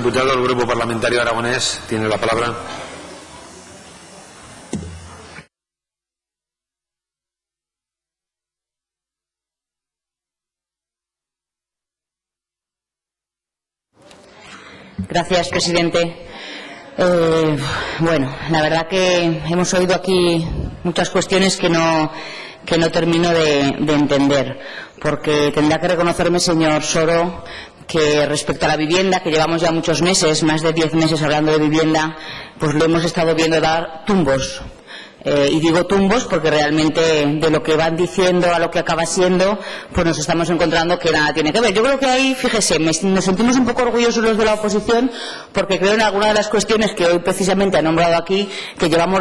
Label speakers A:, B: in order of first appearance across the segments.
A: Diputado del Grupo Parlamentario Aragonés tiene la palabra.
B: Gracias, presidente. Bueno, la verdad que hemos oído aquí muchas cuestiones que no termino de entender, porque tendrá que reconocerme, señor Soro, que respecto a la vivienda, que llevamos ya muchos meses, más de 10 meses hablando de vivienda, pues lo hemos estado viendo dar tumbos. Y digo tumbos porque realmente de lo que van diciendo a lo que acaba siendo, pues nos estamos encontrando que nada tiene que ver. Yo creo que ahí, fíjese, nos sentimos un poco orgullosos los de la oposición, porque creo en alguna de las cuestiones que hoy precisamente ha nombrado aquí, que llevamos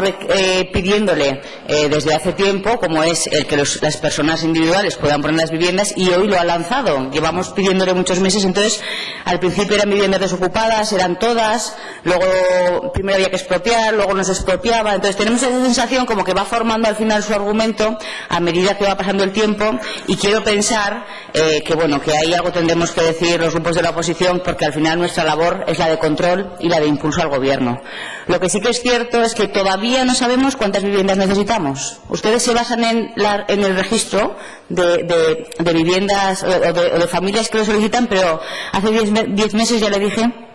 B: pidiéndole desde hace tiempo, como es el que las personas individuales puedan poner las viviendas, y hoy lo ha lanzado. Llevamos pidiéndole muchos meses. Entonces, al principio eran viviendas desocupadas, eran todas, luego primero había que expropiar, luego no se expropiaba. Entonces tenemos esa sensación como que va formando al final su argumento a medida que va pasando el tiempo, y quiero pensar que bueno, que ahí algo tendremos que decir los grupos de la oposición, porque al final nuestra labor es la de control y la de impulso al gobierno. Lo que sí que es cierto es que todavía no sabemos cuántas viviendas necesitamos. Ustedes se basan en el registro de viviendas o de familias que lo solicitan, pero hace 10 meses ya le dije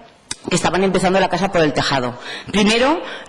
B: que estaban empezando la casa por el tejado.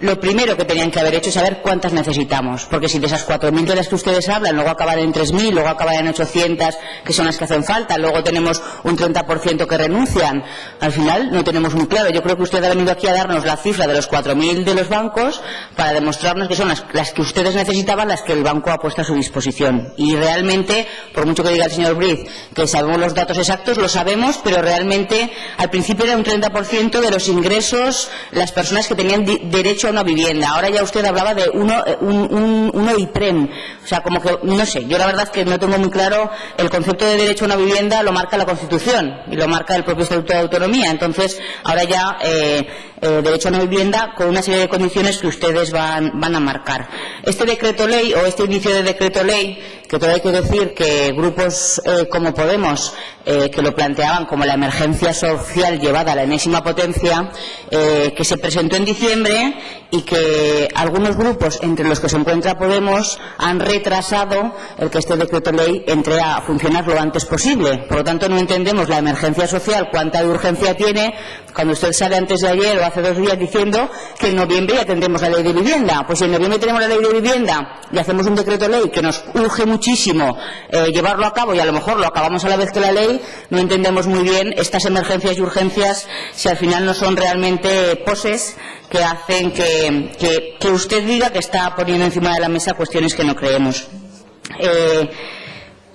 B: Lo primero que tenían que haber hecho es saber cuántas necesitamos, porque si de esas 4.000 de las que ustedes hablan, luego acaban en 3.000, luego acaban en 800, que son las que hacen falta, luego tenemos un 30% que renuncian, al final no tenemos muy claro. Yo creo que usted ha venido aquí a darnos la cifra de los 4.000 de los bancos para demostrarnos que son las que ustedes necesitaban, las que el banco ha puesto a su disposición. Y realmente, por mucho que diga el señor Briz que sabemos los datos exactos, lo sabemos, pero realmente al principio era un 30% de los ingresos las personas que tenían derecho a una vivienda. Ahora ya usted hablaba de uno IPREM. O sea, como que, no sé, yo la verdad es que no tengo muy claro el concepto de derecho a una vivienda, lo marca la Constitución y lo marca el propio Estatuto de Autonomía. Entonces, ahora ya derecho a una vivienda con una serie de condiciones que ustedes van a marcar. Este decreto ley o este inicio de decreto ley, que todo hay que decir que grupos como Podemos, que lo planteaban como la emergencia social llevada a la enésima potencia, que se presentó en diciembre y que algunos grupos, entre los que se encuentra Podemos, han retrasado el que este decreto ley entre a funcionar lo antes posible. Por lo tanto, no entendemos la emergencia social, cuánta de urgencia tiene, cuando usted sale antes de ayer o hace 2 días diciendo que en noviembre ya tendremos la ley de vivienda. Pues si en noviembre tenemos la ley de vivienda y hacemos un decreto ley que nos urge muchísimo llevarlo a cabo, y a lo mejor lo acabamos a la vez que la ley, no entendemos muy bien estas emergencias y urgencias, si al final no son realmente poses que hacen que usted diga que está poniendo encima de la mesa cuestiones que no creemos.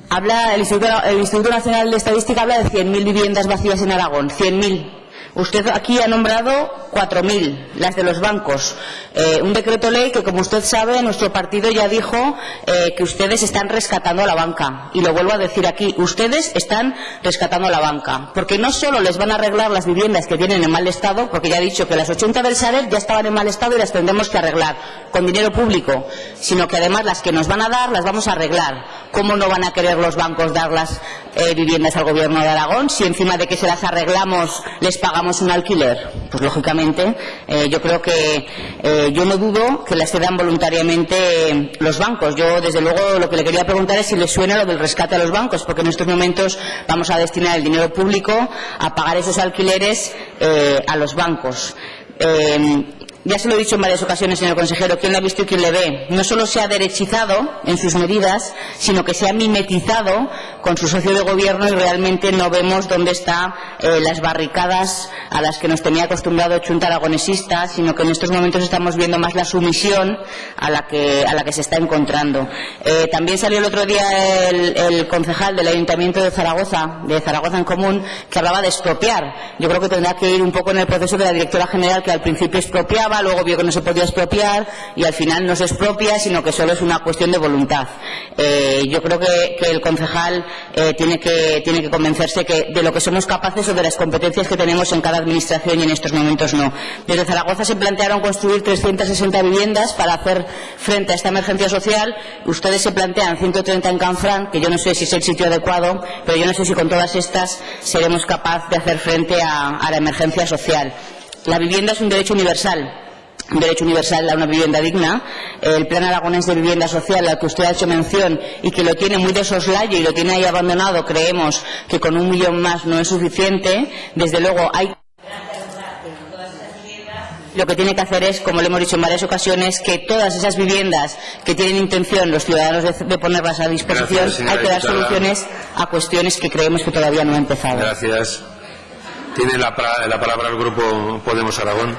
B: Habla el Instituto Nacional de Estadística, habla de 100.000 viviendas vacías en Aragón. 100.000. Usted aquí ha nombrado 4.000, las de los bancos. Un decreto ley que, como usted sabe, nuestro partido ya dijo que ustedes están rescatando a la banca. Y lo vuelvo a decir aquí, ustedes están rescatando a la banca. Porque no solo les van a arreglar las viviendas que tienen en mal estado, porque ya he dicho que las 80 del Sareb ya estaban en mal estado y las tendremos que arreglar con dinero público, sino que además las que nos van a dar las vamos a arreglar. ¿Cómo no van a querer los bancos dar las viviendas al gobierno de Aragón si encima de que se las arreglamos les pagamos un alquiler? Pues lógicamente yo creo que yo no dudo que las cedan voluntariamente los bancos. Yo desde luego lo que le quería preguntar es si les suena lo del rescate a los bancos, porque en estos momentos vamos a destinar el dinero público a pagar esos alquileres a los bancos. Ya se lo he dicho en varias ocasiones, señor consejero, quién lo ha visto y quién le ve. No solo se ha derechizado en sus medidas, sino que se ha mimetizado con su socio de gobierno, y realmente no vemos dónde están las barricadas a las que nos tenía acostumbrado Chunta Aragonesista, sino que en estos momentos estamos viendo más la sumisión a la que se está encontrando. También salió el otro día el concejal del Ayuntamiento de Zaragoza en Común, que hablaba de expropiar. Yo creo que tendrá que ir un poco en el proceso de la directora general, que al principio expropiaba, luego vio que no se podía expropiar y al final no se expropia, sino que solo es una cuestión de voluntad. Yo creo que el concejal tiene que convencerse de lo que somos capaces o de las competencias que tenemos en cada Administración y en estos momentos no. Desde Zaragoza se plantearon construir 360 viviendas para hacer frente a esta emergencia social. Ustedes se plantean 130 en Canfranc, que yo no sé si es el sitio adecuado, pero yo no sé si con todas estas seremos capaces de hacer frente a la emergencia social. La vivienda es un derecho universal a una vivienda digna. El Plan Aragonés de Vivienda Social, al que usted ha hecho mención y que lo tiene muy de soslayo y lo tiene ahí abandonado, creemos que con 1 millón más no es suficiente. Desde luego hay lo que tiene que hacer es, como le hemos dicho en varias ocasiones, que todas esas viviendas que tienen intención los ciudadanos de ponerlas a disposición,
A: gracias,
B: hay que dar soluciones a cuestiones que creemos que todavía no ha empezado.
A: Gracias. Tiene la palabra el Grupo Podemos Aragón.